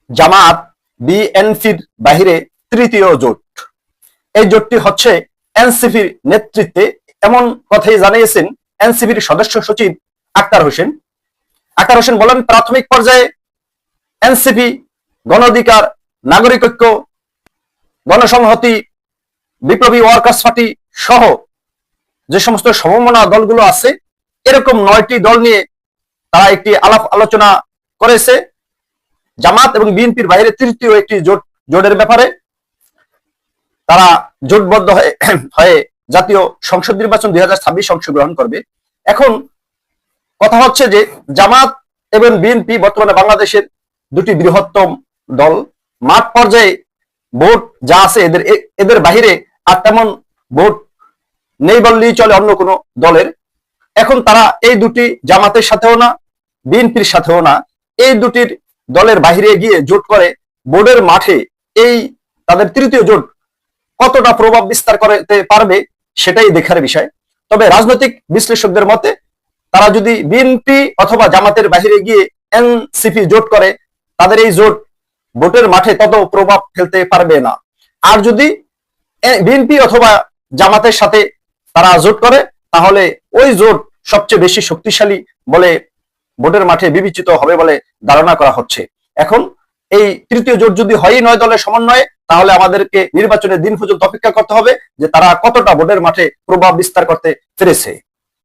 জামাত বিএনপির বাহিরে তৃতীয় জোট। এই জোটটি হচ্ছে এনসিপির নেতৃত্বে, এমন কথাই জানিয়েছেন এনসিপির সদস্য সচিব আক্তার হোসেন। আক্তার হোসেন বলেন, প্রাথমিক পর্যায়ে এনসিপি, গণ অধিকার, নাগরিক ঐক্য, গণসংহতি, বিপ্লবী ওয়ার্কার্স পার্টি সহ যে সমস্ত সমমনা দলগুলো আছে, এরকম 9টি দল নিয়ে তারা একটি আলাপ আলোচনা করেছে জামাত এবং বিএনপির বাইরে তৃতীয় একটি জোটের ব্যাপারে। তারা জোটবদ্ধ হয়ে জাতীয় সংসদ নির্বাচন 2026 অংশগ্রহণ করবে। এখন কথা হচ্ছে যে জামাত এবং বিএনপি বর্তমানে বাংলাদেশের দুটি বৃহত্তম দল। মাঠ পর্যায়ে ভোট যা আছে এদের বাহিরে আর তেমন ভোট নেই বললেই চলে অন্য কোনো দলের। এখন তারা এই দুটি জামাতের সাথেও না, বিএনপির সাথেও না, এই দুটির দলের বাহিরে গিয়ে জোট করে বোর্ডের মাঠে এই তাদের তৃতীয় জোট কতটা প্রভাব বিস্তার করতে পারবে সেটাই দেখার বিষয়। তবে রাজনৈতিক বিশ্লেষকদের মতে তারা যদি বিএনপি অথবা জামাতের বাহিরে গিয়ে এনসিপি জোট করে, তাদের এই জোট ভোটের মাঠে তত প্রভাব ফেলতে পারবে না। আর যদি বিএনপি অথবা জামাতের সাথে তারা জোট করে, তাহলে ওই জোট সবচেয়ে বেশি শক্তিশালী বলে ভোটের মাঠে বিবেচিত হবে বলে ধারণা করা হচ্ছে। এখন এই তৃতীয় জোট যদি হয় 9 দলের সমন্বয়ে, তাহলে আমাদেরকে নির্বাচনের দিন পর্যন্ত অপেক্ষা করতে হবে যে তারা কতটা ভোটের মাঠে প্রভাব বিস্তার করতে পেরেছে।